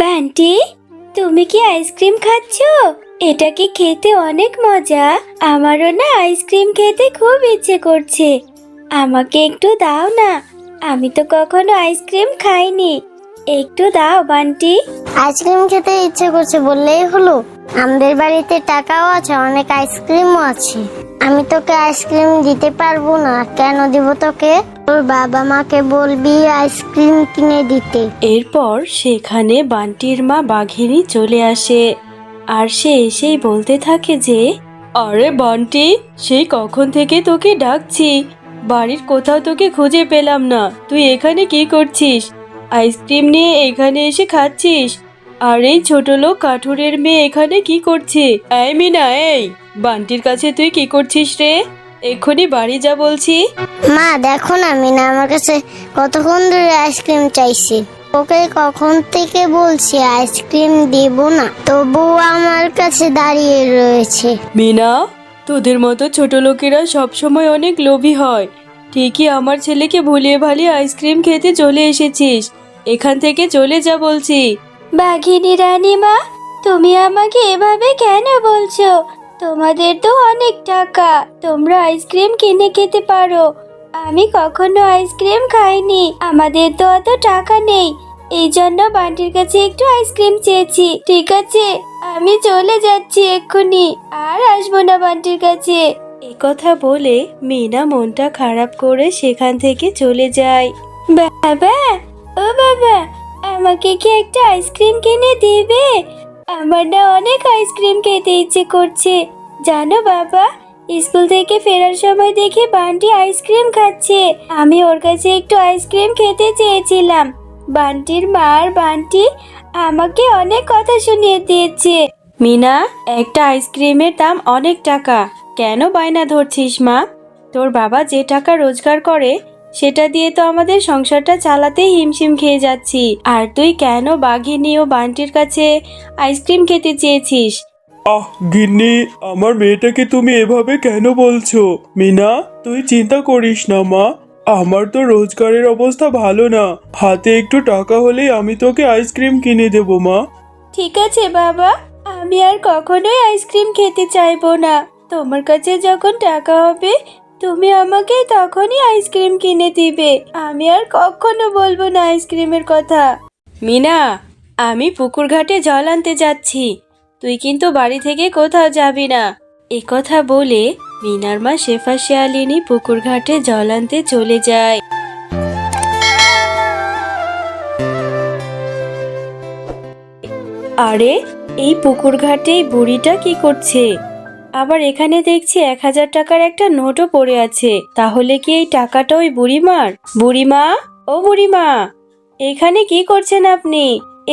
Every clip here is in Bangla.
বান্টি, তুমি কি আইসক্রিম খাচ্ছো? এটা কি খেতে অনেক মজা। আমারও না আইসক্রিম খেতে খুব ইচ্ছে করছে। আমাকে একটু দাও না, আমি তো কখনো আইসক্রিম খাইনি। একটু দাও বান্টি। আইসক্রিম খেতে ইচ্ছে করছে বললেই হলো? আমাদের বাড়িতে টাকাও আছে, অনেক আইসক্রিমও আছে। আমি তোকে আইসক্রিম দিতে পারবো না। কেন দিব তোকে? তোর বাবা মাকে বলবি আইসক্রিম কিনে দিতে। এরপর সেখানে বান্টির মা বাঘিনী চলে আসে আর সে এসেই বলতে থাকে যে, আরে বান্টি, সেই কখন থেকে তোকে ডাকছি, বাড়ির কোথাও তোকে খুঁজে পেলাম না। তুই এখানে কি করছিস? আইসক্রিম নিয়ে এখানে এসে খাচ্ছিস? আর এই ছোট লোক কাঠুরের মেয়ে এখানে কি করছে? এই মিনা, এই বান্টির কাছে তুই কি করছিস রে? এক্ষুনি বাড়ি যা বলছি। মা দেখো না, মিনা আমার কাছে কতক্ষণ ধরে আইসক্রিম চাইছে। ওকে কখন থেকে বলছি আইসক্রিম দিব না, তবুও আমার কাছে দাঁড়িয়ে রয়েছে। মিনা, তোদের মতো ছোট লোকেরা সবসময় অনেক লোভী হয়। ঠিকই আমার ছেলেকে ভুলিয়ে ভালিয়ে আইসক্রিম খেতে চলে এসেছিস। এখান থেকে চলে যা বলছি। বাঘিনী রানীমা, তুমি আমাকে এভাবে কেন বলছো? তোমাদের তো অনেক টাকা, তোমরা আইসক্রিম কিনে খেতে পারো। আমি কখনো আইসক্রিম খাইনি, আমাদের তো অত টাকা নেই। এই জন্য বান্টির কাছে একটু আইসক্রিম চেয়েছি। ঠিক আছে, আমি চলে যাচ্ছি এক্ষুনি, আর আসবো না বান্টির কাছে। একথা বলে মিনা মনটা খারাপ করে সেখান থেকে চলে যায়। বাবা, ও বাবা, আমাকে কি একটা আইসক্রিম কিনে দিবে? আমার না অনেক আইসক্রিম খেতে ইচ্ছে করছে। জানো বাবা, স্কুল থেকে ফেরার সময় দেখি বান্টি আইসক্রিম খাচ্ছে। আমি ওর কাছে একটু আইসক্রিম খেতে চেয়েছিলাম। বান্টির মা আর বান্টি আমাকে অনেক কথা শুনিয়ে দিয়েছে। মিনা, একটা আইসক্রিমের দাম অনেক টাকা। কেন বায়না ধরছিস মা? তোর বাবা যে টাকা রোজগার করে সেটা দিয়ে তো আমাদের সংসারটা চালাতেই হিমশিম খেয়ে যাচ্ছি। আর তুই কেন বাঘিনী ও বান্টির কাছে আইসক্রিম খেতে চেয়েছিস? গিন্নি, আমার মেয়েটাকে তুমি এভাবে কেন বলছো? মিনা, তুই চিন্তা করিস না মা। আমার তো রোজগারের অবস্থা ভালো না। হাতে একটু টাকা হলেই আমি তোকে আইসক্রিম কিনে দেবো মা। ঠিক আছে বাবা, আমি আর কখনোই আইসক্রিম খেতে চাইবো না। তোমার কাছে যখন টাকা হবে তুমি আমাকে তখনই আইসক্রিম কিনে দিবে। আমি আর কখনো বলবো না আইসক্রিমের কথা। মিনা, আমি পুকুর ঘাটে জল আনতে যাচ্ছি, তুই কিন্তু বাড়ি থেকে কোথাও যাবি না। একথা বলে মিনার মা শেফা শিয়ালিনী পুকুর ঘাটে জল আনতে চলে যায়। আরে, এই পুকুর ঘাটে এই বুড়িটা কি করছে? আবার এখানে দেখছি 1000 টাকার একটা নোটও পড়ে আছে। তাহলে কি এই টাকাটা ওই বুড়িমার? বুড়িমা, ও বুড়িমা, এখানে কি করছেন আপনি?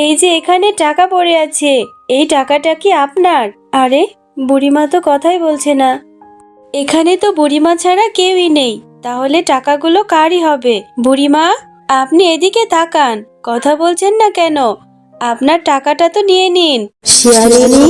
এই যে এখানে টাকা পড়ে আছে, এই টাকাটা কি আপনার? আরে, বুড়িমা তো কথাই বলছে না। এখানে তো বুড়িমা ছাড়া কেউই নেই, তাহলে টাকাগুলো কারই হবে? বুড়িমা, আপনি এদিকে তাকান, কথা বলছেন না কেন? আপনার টাকাটা তো নিয়ে নিন। শিয়ালিনী,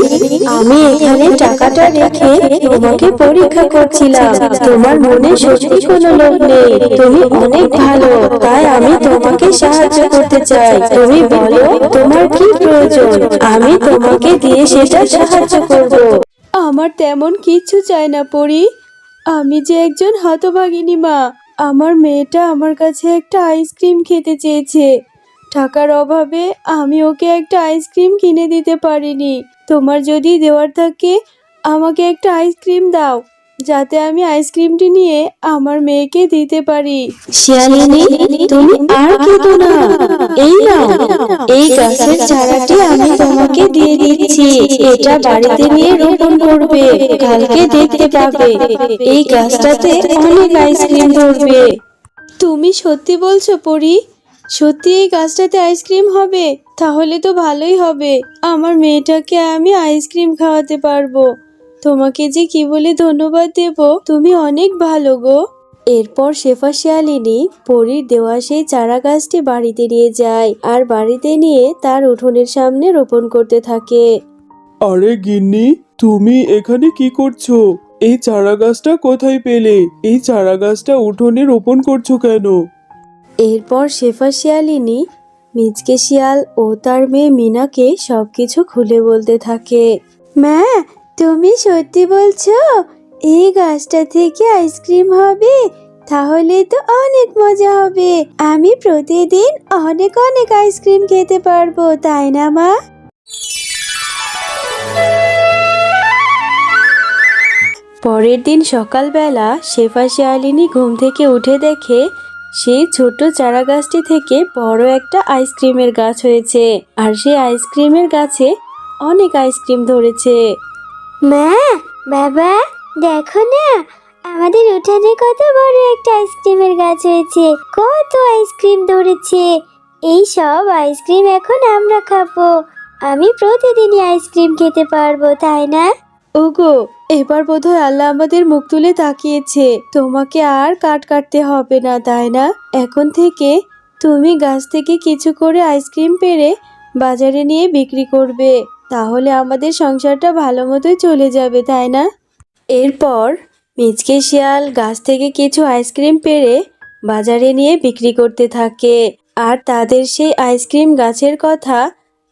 আমি এখানে টাকাটা রেখে তোমাকে পরীক্ষা করছিলাম। তোমার মনে সত্যি কোনো লোভ নেই, তুমি অনেক ভালো, তাই আমি তোমাকে সাহায্য করতে চাই। তুমি বলো তোমার কি প্রয়োজন, আমি তোমাকে দিয়ে সেটা সাহায্য করব। আমার তেমন কিচ্ছু চাই না পরি। আমি যে একজন হতভাগিনী মা, আমার মেয়েটা আমার কাছে একটা আইসক্রিম খেতে চেয়েছে। টাকার অভাবে আমি ওকে একটা আইসক্রিম কিনে দিতে পারিনি। তোমার যদি দেওয়ার থাকে আমাকে একটা আইসক্রিম দাও, যাতে আমি আইসক্রিমটি নিয়ে আমার মেয়েকে দিতে পারি। শিয়ালিনী, তুমি আর কেঁদো না। এই নাও, এই গাছের চারাটি আমি তোমাকে দিয়ে দিচ্ছি। এটা বাড়িতে নিয়ে রোপণ করবে, কালকে দেখতে পাবে এই গাছটাতে অনেক আইসক্রিম ধরবে। তুমি সত্যি বলছো পরি? সত্যি এই গাছটাতে আইসক্রিম হবে? তাহলে তো ভালোই হবে, আমার মেয়েটাকে আমি আইসক্রিম খাওয়াতে পারবো। তোমাকে যে কি বলে ধন্যবাদ দেব, তুমি অনেক ভালো গো। এরপর শেফা শিয়ালিনী পরীর দেওয়া সেই চারা গাছটি বাড়িতে নিয়ে যায় আর বাড়িতে নিয়ে তার উঠোনের সামনে রোপণ করতে থাকে। আরে গিন্নি, তুমি এখানে কি করছো? এই চারা গাছটা কোথায় পেলে? এই চারা গাছটা উঠোনে রোপণ করছো কেন? এরপর শেফা শিয়ালিনী মিচকে শিয়াল ও তার মেয়ে মিনাকে সবকিছু খুলে বলতে থাকে। মা, তুমি সত্যি বলছো এই গাছটা থেকে আইসক্রিম হবে? তাহলে তো অনেক মজা হবে। আমি প্রতিদিন অনেক অনেক আইসক্রিম খেতে পারবো, তাই না মা? পরের দিন সকালবেলা শেফা শিয়ালিনী ঘুম থেকে উঠে দেখে সেই ছোট চারা গাছটি থেকে বড় একটা আইসক্রিমের গাছ হয়েছে, আর সেই আইসক্রিমের গাছে অনেক আইসক্রিম ধরেছে। মা, বাবা, দেখো না আমাদের উঠানে কত বড় একটা আইসক্রিমের গাছ হয়েছে, কত আইসক্রিম ধরেছে। এই সব আইসক্রিম এখন আমরা খাবো। আমি প্রতিদিনই আইসক্রিম খেতে পারবো, তাই না? ওগো, এবার বোধহয় আল্লাহ আমাদের মুখ তুলে তাকিয়েছে। তোমাকে আর কাটতে হবে না, তাই না? এখন থেকে তুমি গাছ থেকে কিছু করে আইসক্রিম পেড়ে বাজারে নিয়ে বিক্রি করবে, তাহলে আমাদের সংসারটা ভালো মতোই চলে যাবে, তাই না? এরপর মিচকে শিয়াল গাছ থেকে কিছু আইসক্রিম পেড়ে বাজারে নিয়ে বিক্রি করতে থাকে, আর তাদের সেই আইসক্রিম গাছের কথা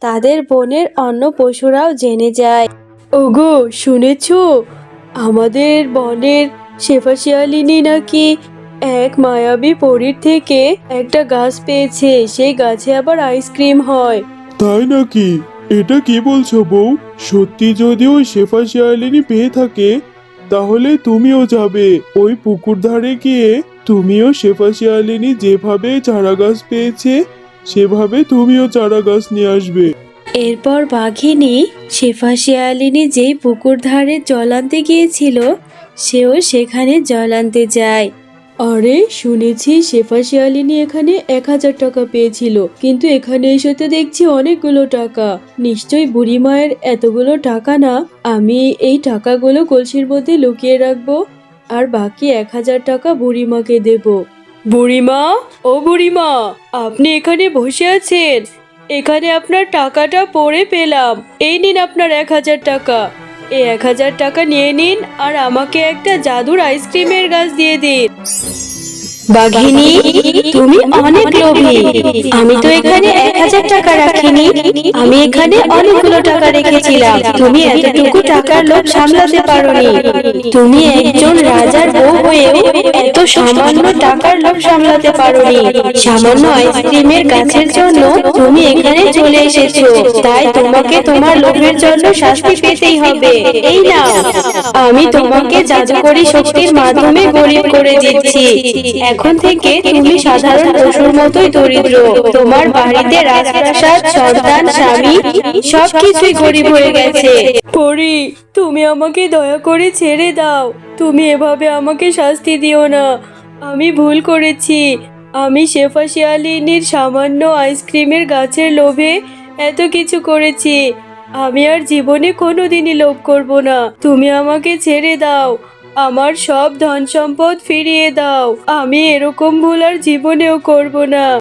তাদের বনের অন্য পশুরাও জেনে যায়। ওগো, শুনেছো? আমাদের বনের শেফা শিয়ালিনী নাকি এক মায়াবী পরীর থেকে একটা গাছ পেয়েছে, সেই গাছে আবার আইসক্রিম হয়। তাই নাকি? এটা কি বলছো বউ? সত্যি যদি ওই শেফা শিয়ালিনী পেয়ে থাকে, তাহলে তুমিও যাবে ওই পুকুর ধারে গিয়ে তুমিও শেফা শিয়ালিনী যেভাবে চারা গাছ পেয়েছে সেভাবে তুমিও চারা গাছ নিয়ে আসবে। এরপর বাঘিনী শেফা শিয়ালিনী যেই পুকুর ধারে জল আনতে গিয়েছিল, সেও সেখানে জল আনতে যায়। আরে, শুনেছি শেফা শিয়ালিনী এখানে 1000 টাকা পেয়েছিল, কিন্তু এখানে এসে তো দেখছি অনেকগুলো টাকা। নিশ্চয়ই বুড়ি মায়ের এতগুলো টাকা না। আমি এই টাকাগুলো কলসির মধ্যে লুকিয়ে রাখবো, আর বাকি 1000 টাকা বুড়িমাকে দেব। বুড়িমা, ও বুড়িমা, আপনি এখানে বসে আছেন? এখানে আপনার টাকাটা পড়ে পেলাম। এই নিন আপনার 1000 টাকা। এই 1000 টাকা নিয়ে নিন, আর আমাকে একটা জাদুর আইসক্রিমের গাছ দিয়ে দিন। বাঘিনী, তুমি অনেক লোভী। আমি তো এখানে 1000 টাকা রাখিনি, আমি এখানে অনেকগুলো টাকা রেখেছিলাম। তুমি এতটুকু টাকার লোভ সামলাতে পারোনি। তুমি একজন রাজার বউ হয়েও এত সামান্য টাকার লোভ সামলাতে পারোনি। সামান্য আইসক্রিমের গাছের জন্য তুমি এখানে চলে এসেছো, তাই তোমাকে তোমার লোভের জন্য শাস্তি পেতেই হবে। এই নাও, আমি তোমাকে জাদুকরী শক্তির মাধ্যমে গরিব করে দিচ্ছি। এখন থেকে তুমি সাধারণ পশুর মতোই দরিদ্র। তোমার বাড়িতে রাজপ্রাসাদ, সন্তান, স্বামী সবকিছুই গরিব হয়ে গেছে। পরি, তুমি আমাকে দয়া করে ছেড়ে দাও। তুমি এভাবে আমাকে শাস্তি দিও না। আমি ভুল করেছি। আমি শেফা শিয়ালিনীর সামান্য আইসক্রিমের গাছের লোভে এত কিছু করেছি। আমি আর জীবনে কোনোদিনই লোভ করব না। তুমি আমাকে ছেড়ে দাও। আমার সব ধন সম্পদ ফিরিয়ে দাও। আমি এরকম ভুল আর জীবনেও করব না।